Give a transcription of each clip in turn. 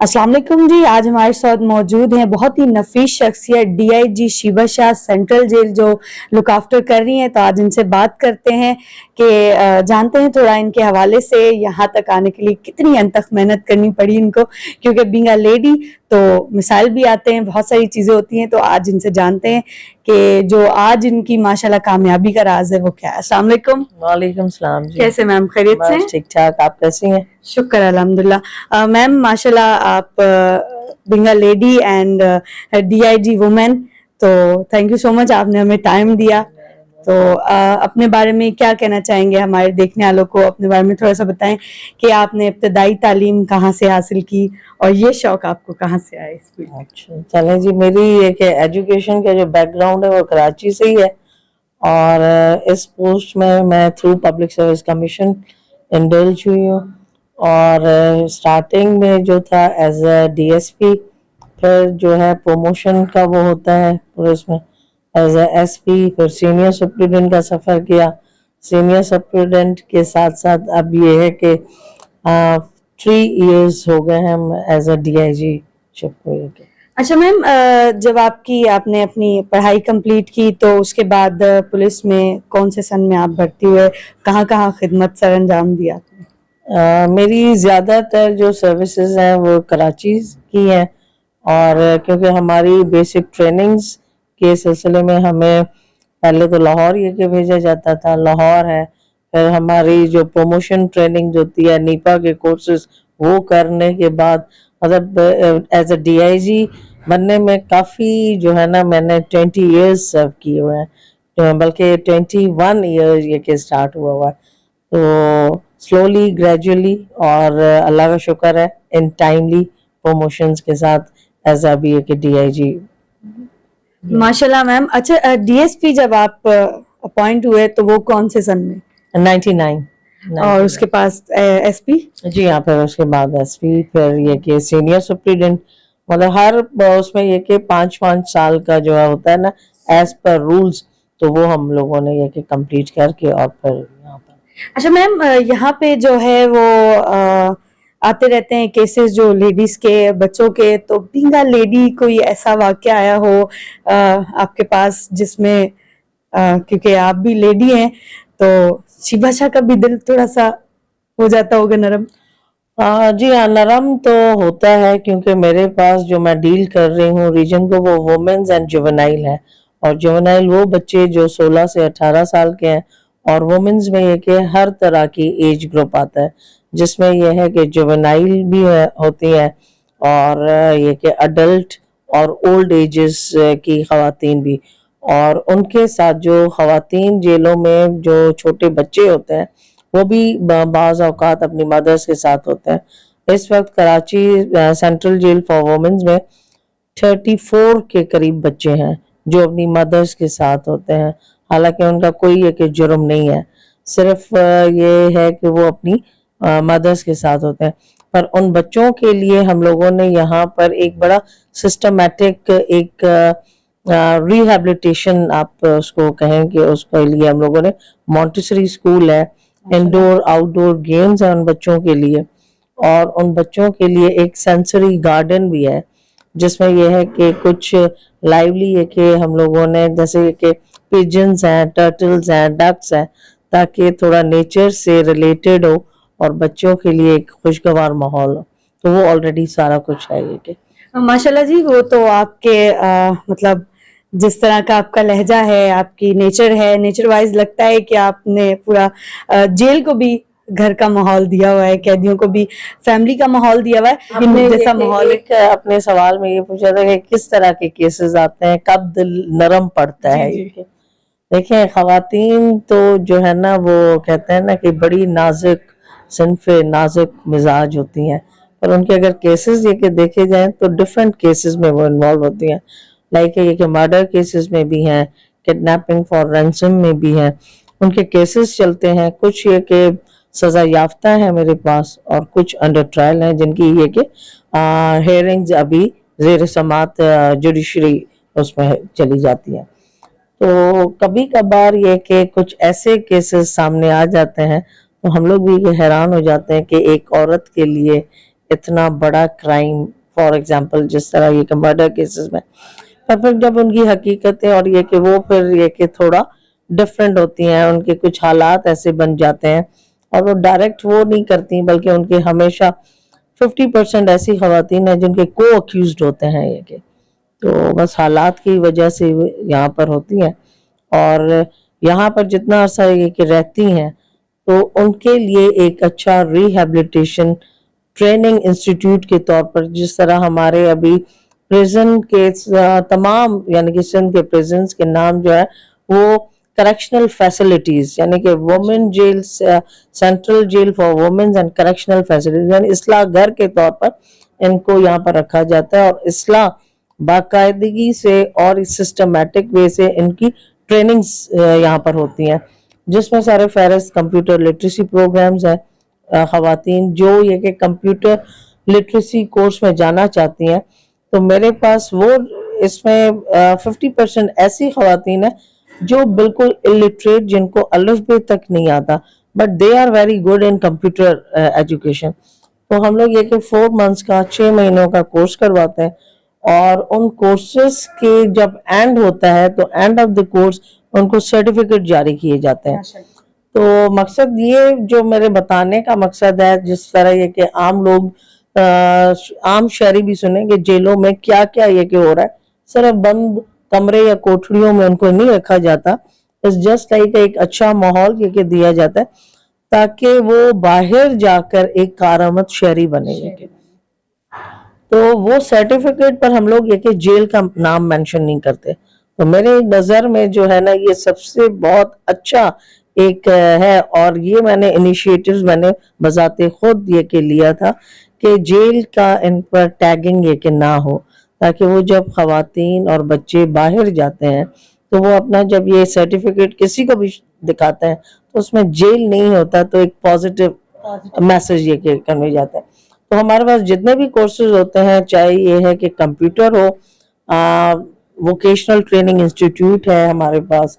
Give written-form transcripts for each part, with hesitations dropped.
अस्सलाम वालेकुम जी। आज हमारे साथ मौजूद हैं बहुत ही नफीस शख्सियत DIG Sheeba Shah, central jail जो लुक आफ्टर कर रही हैं। तो आज इनसे बात करते हैं कि जानते हैं थोड़ा इनके हवाले से यहाँ तक आने के लिए कितनी अनथक मेहनत करनी पड़ी इनको, क्योंकि बीइंग अ लेडी तो मिसाइल भी आते हैं, बहुत सारी चीज़ें होती हैं। तो आज इनसे जानते हैं कि जो आज इनकी माशाल्लाह कामयाबी का राज है वो क्या है। अस्सलाम वालेकुम। वालेकुम सलाम जी। कैसे मैम, खैरियत से? बस ठीक ठाक, आप कैसी हैं? शुक्र अल्हम्दुलिल्लाह। मैम माशाल्लाह आप being a lady and DIG women, तो थैंक यू सो मच, आपने हमें टाइम दिया। तो अपने बारे में क्या कहना चाहेंगे, हमारे देखने वालों को अपने बारे में थोड़ा सा बताएं कि आपने इब्तदाई तालीम कहाँ से हासिल की और ये शौक आपको कहाँ से आया इस फील्ड में? अच्छा चलें जी, मेरी एक एजुकेशन का जो बैकग्राउंड है वो कराची से ही है और इस पोस्ट में मैं through public service commission indulge हुई हूँ। और स्टार्टिंग में जो था एज अ DSP, फिर जो है प्रमोशन का वो होता है पुलिस में एज अ SP, फिर सीनियर सुप्रिटेंडेंट का सफ़र किया। सीनियर सुप्रिटेंडेंट के साथ साथ अब ये है कि 3 years हो गए हैं हम एज अ DIG शिप हुए के। अच्छा मैम, जब आपने अपनी पढ़ाई कंप्लीट की तो उसके बाद पुलिस में कौन से सन में आप भर्ती हुए, कहाँ कहाँ खिदमत सर अंजाम दिया आपने? मेरी ज़्यादातर जो सर्विसेज हैं वो कराची की हैं और क्योंकि हमारी बेसिक ट्रेनिंग्स के सिलसिले में हमें पहले तो लाहौर ये के भेजा जाता था, लाहौर है। फिर हमारी जो प्रमोशन ट्रेनिंग होती है नीपा के कोर्सेज वो करने के बाद मतलब एज अ DIG बनने में काफ़ी जो है ना मैंने 20 years सर्व किए हुए हैं, बल्कि 21 years ये के स्टार्ट हुआ है। तो स्लोली ग्रेजुअली और अल्लाह का शुक्र है इन टाइमली प्रमोशंस के साथ एज अभी एक DIG। माशाल्लाह मैम। अच्छा, DSP जब आप अपॉइंट हुए तो वो कौन से सन में? 99। और उसके पास SP? जी हाँ, फिर उसके बाद SP, फिर ये कि सीनियर सुप्रीडेंट, मतलब हर उसमें ये कि 5-5 साल का जो है होता है ना एज पर रूल्स, तो वो हम लोगों ने ये कि कंप्लीट करके और फिर यहाँ पर। अच्छा मैम, यहाँ पे जो है वो आते रहते हैं केसेस जो लेडीज के, बच्चों के। तो बीइंग अ लेडी कोई ऐसा वाकया आया हो आपके पास जिसमें क्योंकि आप भी लेडी हैं तो शीबा शाह का भी दिल थोड़ा सा हो जाता होगा नरम? जी हाँ, नरम तो होता है क्योंकि मेरे पास जो मैं डील कर रही हूँ रीजन को वो वुमेन्स एंड जुवेनाइल है। और जुवेनाइल वो बच्चे जो 16 से 18 साल के हैं और वुमेन्स में ये कि हर तरह की एज ग्रुप आता है, जिसमें यह है कि जुवेनाइल भी होती हैं और ये कि अडल्ट और ओल्ड एजेस की ख़वातीन भी। और उनके साथ जो ख़वातीन जेलों में जो छोटे बच्चे होते हैं वो भी बाज़ औक़ात अपनी मदर्स के साथ होते हैं। इस वक्त Karachi central jail for womens में 34 के करीब बच्चे हैं जो अपनी मदर्स के साथ होते हैं, हालांकि उनका कोई एक जुर्म नहीं है, सिर्फ ये है कि वो अपनी मदर्स के साथ होते हैं। पर उन बच्चों के लिए हम लोगों ने यहाँ पर एक बड़ा सिस्टमेटिक एक रिहेबिलिटेशन आप उसको कहें कि उसके लिए हम लोगों ने मॉन्टेसरी स्कूल है, इंडोर आउटडोर गेम्स हैं उन बच्चों के लिए, और उन बच्चों के लिए एक सेंसरी गार्डन भी है जिसमें यह है कि कुछ लाइवली है कि हम लोगों ने जैसे कि पिजन्स हैं, टर्टल्स हैं, डक्स हैं, ताकि थोड़ा नेचर से रिलेटेड हो और बच्चों के लिए एक खुशगवार माहौल हो। तो वो ऑलरेडी सारा कुछ है ये कि माशाल्लाह जी। वो तो आपके मतलब जिस तरह का आपका लहजा है, आपकी नेचर है, नेचर वाइज लगता है कि आपने पूरा जेल को भी घर का माहौल दिया हुआ है, कैदियों को भी फैमिली का माहौल दिया हुआ है। हमने जैसा माहौल एक अपने सवाल में ये पूछा था कि किस तरह के केसेस आते हैं, कब दिल नरम पड़ता है। देखें, खवातीन तो जो है ना वो कहते हैं ना कि बड़ी नाजुक सिनफे नाजुक मिजाज होती हैं, पर उनके अगर केसेस ये कि देखे जाएं तो डिफरेंट केसेस में वो इन्वॉल्व होती हैं। लाइक ये कि मर्डर केसेस में भी हैं, किडनैपिंग फॉर रैंसम में भी हैं, उनके केसेस चलते हैं। कुछ ये कि सज़ा याफ्ता है मेरे पास और कुछ अंडर ट्रायल हैं जिनकी ये कि हेयरिंग्स अभी ज़ेर समात जुडिशरी उसमें चली जाती हैं। तो कभी कभार ये कि कुछ ऐसे केसेस सामने आ जाते हैं तो हम लोग भी हैरान हो जाते हैं कि एक औरत के लिए اتنا بڑا کرائم فار ایگزامپل جس طرح یہ کہ مرڈر کیسز میں، پر پھر جب ان کی حقیقتیں اور یہ کہ وہ پھر یہ کہ تھوڑا ڈفرینٹ ہوتی ہیں، ان کے کچھ حالات ایسے بن جاتے ہیں اور وہ ڈائریکٹ وہ نہیں کرتی بلکہ ان کے ہمیشہ 50% ایسی خواتین ہیں جن کے کو اکیوزڈ ہوتے ہیں، یہ کہ تو بس حالات کی وجہ سے یہاں پر ہوتی ہیں. اور یہاں پر جتنا عرصہ یہ کہ رہتی ہیں تو ان کے لیے ایک اچھا ریہیبلیٹیشن ٹریننگ انسٹیٹیوٹ کے طور پر، جس طرح ہمارے ابھی پریزن کے تمام یعنی کہ سندھ کے پریزنز کے نام جو ہے وہ کریکشنل فیسلٹیز یعنی کہ women jail, central jail for womens and correctional facilities, یعنی اصلاح گھر کے طور پر ان کو یہاں پر رکھا جاتا ہے اور اصلاح باقاعدگی سے اور سسٹمیٹک وے سے ان کی ٹریننگز یہاں پر ہوتی ہیں، جس میں سارے فہرست کمپیوٹر لٹریسی پروگرامز ہیں. خواتین جو یہ کہ کمپیوٹر لٹریسی کورس میں جانا چاہتی ہیں تو میرے پاس وہ اس میں 50% ایسی خواتین ہیں جو بالکل illiterate، جن کو الف ب تک نہیں آتا، but they are very good in computer education. تو ہم لوگ یہ کہ 4 months کا 6 مہینوں کا کورس کرواتے ہیں اور ان کورسز کے جب اینڈ ہوتا ہے تو اینڈ آف دا کورس ان کو سرٹیفکیٹ جاری کیے جاتے ہیں. تو مقصد یہ جو میرے بتانے کا مقصد ہے، جس طرح یہ کہ عام لوگ عام شہری بھی سنیں کہ جیلوں میں کیا کیا یہ کہ ہو رہا ہے، صرف بند کمرے یا کوٹھڑیوں میں ان کو نہیں رکھا جاتا، بس جسٹ لائک ایک اچھا ماحول یہ کہ دیا جاتا ہے تاکہ وہ باہر جا کر ایک کارآمد شہری بنے. تو وہ سرٹیفکیٹ پر ہم لوگ یہ کہ جیل کا نام مینشن نہیں کرتے. تو میرے نظر میں جو ہے نا یہ سب سے بہت اچھا ایک ہے، اور یہ میں نے انیشیٹیوز میں نے بذات خود یہ کہ لیا تھا کہ جیل کا ان پر ٹیگنگ یہ کہ نہ ہو، تاکہ وہ جب خواتین اور بچے باہر جاتے ہیں تو وہ اپنا جب یہ سرٹیفکیٹ کسی کو بھی دکھاتے ہیں تو اس میں جیل نہیں ہوتا، تو ایک پازیٹیو میسج یہ کہ کنوے جاتا ہے. تو ہمارے پاس جتنے بھی کورسز ہوتے ہیں، چاہے یہ ہے کہ کمپیوٹر ہو، ووکیشنل ٹریننگ انسٹیٹیوٹ ہے ہمارے پاس،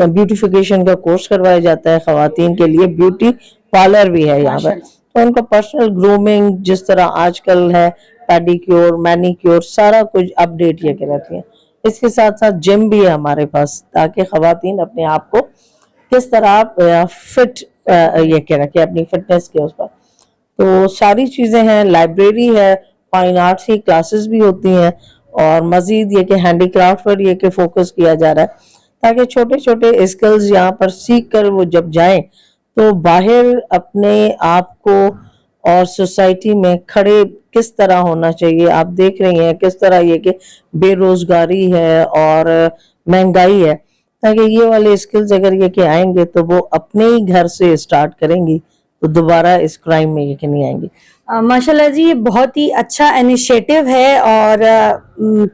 بیوٹیفیکیشن کا کورس کروایا جاتا ہے خواتین کے لیے، بیوٹی پارلر بھی ہے یہاں پر، تو ان کو پرسنل گرومنگ جس طرح آج کل ہے، پیڈیکیور مینیکیور سارا کچھ اپڈیٹ یہ کہ رہتی ہیں. اس کے ساتھ ساتھ جم بھی ہے ہمارے پاس تاکہ خواتین اپنے آپ کو کس طرح فٹ یہ کہ رکھے اپنی فٹنس کے اس پر. تو ساری چیزیں ہیں، لائبریری ہے، فائن آرٹس کی کلاسز بھی ہوتی ہیں، اور مزید یہ کہ ہینڈی کرافٹ پر یہ کہ فوکس کیا جا رہا ہے تاکہ چھوٹے چھوٹے اسکلز یہاں پر سیکھ کر وہ جب جائیں تو باہر اپنے آپ کو اور سوسائٹی میں کھڑے کس طرح ہونا چاہیے. آپ دیکھ رہی ہیں کس طرح یہ کہ بے روزگاری ہے اور مہنگائی ہے، تاکہ یہ والے اسکلز اگر یہ کہ آئیں گے تو وہ اپنے ہی گھر سے اسٹارٹ کریں گی تو دوبارہ اس کرائم میں یہ کہ نہیں آئیں گی. ماشاءاللہ جی، یہ بہت ہی اچھا انیشیٹو ہے اور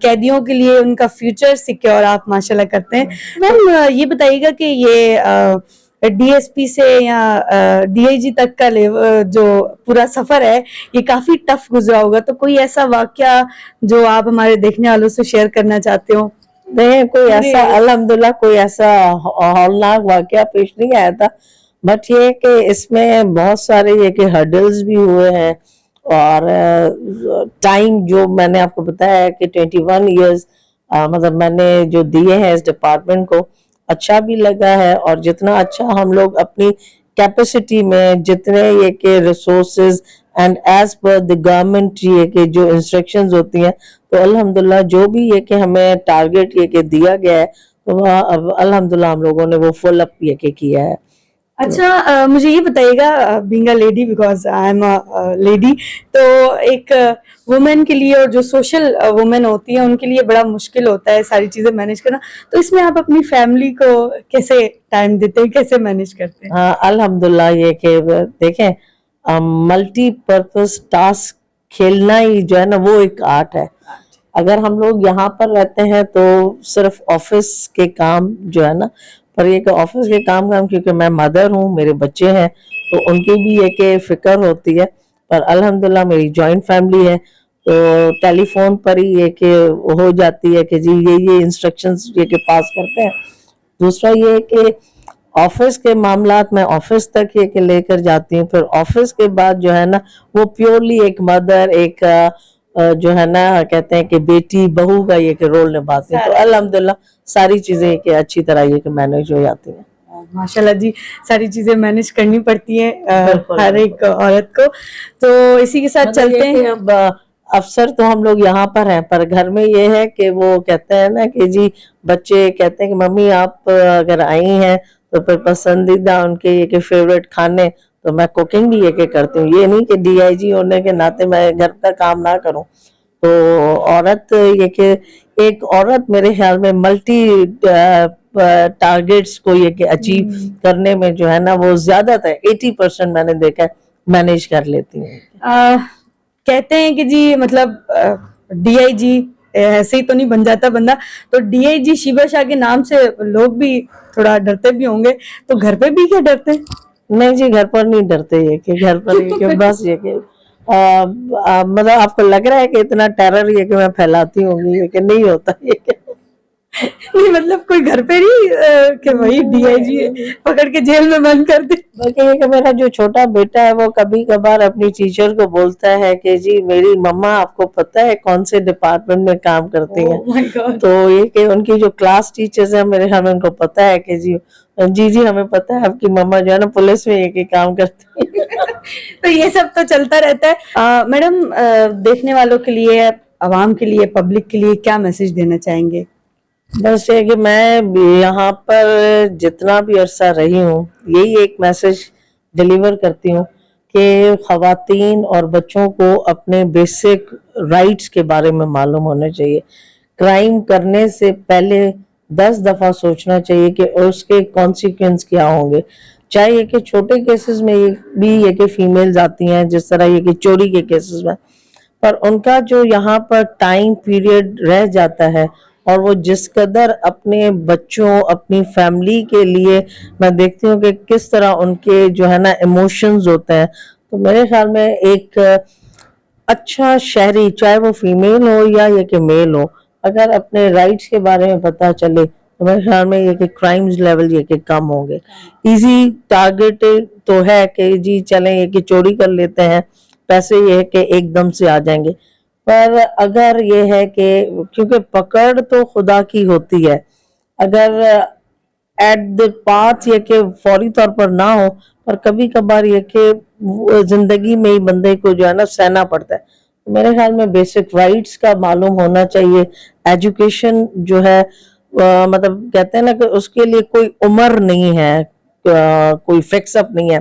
قیدیوں کے لیے ان کا فیوچر سیکیور آپ ماشاءاللہ کرتے ہیں. میم یہ بتائیے گا کہ یہ ڈی ایس پی سے یا ڈی آئی جی تک کا جو پورا سفر ہے یہ کافی ٹف گزرا ہوگا، تو کوئی ایسا واقعہ جو آپ ہمارے دیکھنے والوں سے شیئر کرنا چاہتے ہو؟ نہیں، کوئی ایسا الحمدللہ کوئی ایسا ہولناک واقعہ پیش نہیں آیا تھا، بٹ یہ کہ اس میں بہت سارے یہ کہ ہرڈلز بھی ہوئے ہیں، اور ٹائم جو میں نے آپ کو بتایا ہے کہ 21 ایئرز مطلب میں نے جو دیے ہیں اس ڈپارٹمنٹ کو، اچھا بھی لگا ہے. اور جتنا اچھا ہم لوگ اپنی کیپیسٹی میں جتنے یہ کہ resources and as per the government یہ کہ جو انسٹرکشنز ہوتی ہیں، تو الحمدللہ جو بھی یہ کہ ہمیں ٹارگیٹ یہ کہ دیا گیا ہے تو الحمدللہ ہم لوگوں نے وہ فل اپ یہ کہ کیا ہے. اچھا مجھے یہ بتائیے گا، being a lady because I am a lady, تو ایک وومن کے لیے اور جو سوشل وومن ہوتی ہیں ان کے لیے بڑا مشکل ہوتا ہے ساری چیزیں مینیج کرنا، تو اس میں آپ اپنی فیملی کو کیسے ٹائم دیتے ہیں، کیسے مینیج کرتے ہیں؟ الحمدللہ یہ کہ دیکھیں ملٹی پرپز ٹاسک کھیلنا ہی جو ہے نا وہ ایک آرٹ ہے. اگر ہم لوگ یہاں پر رہتے ہیں تو صرف آفس کے کام جو ہے نا، پر یہ کہ آفس کے کام کیونکہ میں مدر ہوں، میرے بچے ہیں تو ان کی بھی یہ کہ فکر ہوتی ہے، پر الحمدللہ میری جوائنٹ فیملی ہے تو ٹیلی فون پر ہی یہ کہ ہو جاتی ہے کہ جی یہ انسٹرکشنز یہ کہ پاس کرتے ہیں. دوسرا یہ کہ ऑफिस के मामलात मैं ऑफिस तक ये कि लेकर जाती हूँ, फिर ऑफिस के बाद जो है ना वो प्योरली एक मदर, एक जो है ना कहते हैं कि बेटी बहू का ये कि रोल निभाती है। तो अल्हम्दुलिल्लाह सारी चीजें ये कि अच्छी तरह ये कि मैनेज हो जाती हैं। माशाल्लाह जी, सारी चीजें मैनेज करनी पड़ती हैं बिल्कुल, हर एक औरत को। तो इसी के साथ मतलब चलते ये कि हैं। अब अफसर तो हम लोग यहाँ पर हैं, पर घर में ये है कि वो कहते हैं ना कि जी बच्चे कहते हैं कि मम्मी आप अगर आई हैं तो फिर पसंदीदा उनके ये कि फेवरेट खाने, तो मैं कुकिंग भी ये कि करती हूँ। ये नहीं कि डीआईजी होने के नाते मैं घर का काम ना करूँ। तो औरत ये कि एक औरत मेरे ख्याल में मल्टी टारगेट्स को ये कि अचीव करने में जो है ना वो ज्यादातर 80% मैंने देखा है मैनेज कर लेती हैं। कहते हैं कि जी मतलब डीआईजी ऐसे ही तो नहीं बन जाता बंदा, तो डीआईजी शीबा शाह के नाम से लोग भी थोड़ा डरते भी होंगे, तो घर पे भी क्या डरते हैं? नहीं जी, घर पर नहीं डरते, ये कि घर पर ये कि बस ये कि मतलब आपको लग रहा है कि इतना टेरर ये कि मैं फैलाती होंगी, ये कि नहीं होता ये कि नहीं मतलब कोई घर पे नहीं कि वही डीआईजी पकड़ के जेल में बंद कर दे। बल्कि ये कि मेरा जो छोटा बेटा है वो कभी कभार अपनी टीचर को बोलता है कि जी मेरी मम्मा आपको पता है कौन से डिपार्टमेंट में काम करती हैं। Oh my God. तो ये कि उनकी जो क्लास टीचर्स हैं मेरे ख्याल में उनको पता है कि जी हमें पता है आपकी मम्मा जो है ना पुलिस में एक ही काम करती है। तो ये सब तो चलता रहता है। मैडम देखने वालों के लिए, आवाम के लिए, पब्लिक के लिए क्या मैसेज देना चाहेंगे? बस ये कि मैं यहाँ पर जितना भी अरसा रही हूँ यही एक मैसेज डिलीवर करती हूँ कि खवातीन और बच्चों को अपने बेसिक राइट्स के बारे में मालूम होना चाहिए। क्राइम करने से पहले 10 दफा सोचना चाहिए कि उसके कॉन्सिक्वेंस क्या होंगे। चाहे ये कि छोटे केसेस में भी ये कि फीमेल्स आती हैं, जिस तरह ये कि चोरी के केसेस में, पर उनका जो यहाँ पर टाइम पीरियड रह जाता है और वो जिस कदर अपने बच्चों अपनी फैमिली के लिए मैं देखती हूँ कि किस तरह उनके जो है ना इमोशंस होते हैं। तो मेरे ख्याल में एक अच्छा शहरी, चाहे वो फीमेल हो या ये कि मेल हो, अगर अपने राइट्स के बारे में पता चले तो मेरे ख्याल में ये कि क्राइम्स लेवल ये कि कम होंगे। इजी टारगेट तो है कि जी चलें ये कि चोरी कर लेते हैं, पैसे ये है कि एकदम से आ जाएंगे, पर अगर ये है कि क्योंकि पकड़ तो खुदा की होती है, अगर एट द पाथ ये कि फौरी तौर पर ना हो, पर कभी कभार ये कि जिंदगी में ही बंदे को जो है ना सहना पड़ता है। तो मेरे ख्याल में बेसिक राइट्स का मालूम होना चाहिए। एजुकेशन जो है मतलब कहते हैं ना कि उसके लिए कोई उम्र नहीं है, कोई फिक्स अप नहीं है।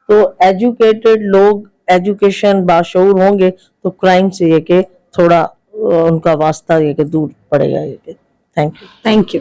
तो एजुकेटेड लोग एजुकेशन बाशऊर होंगे तो क्राइम से ये कि थोड़ा उनका वास्ता ये कि दूर पड़ेगा ये कि। Thank you. Thank you.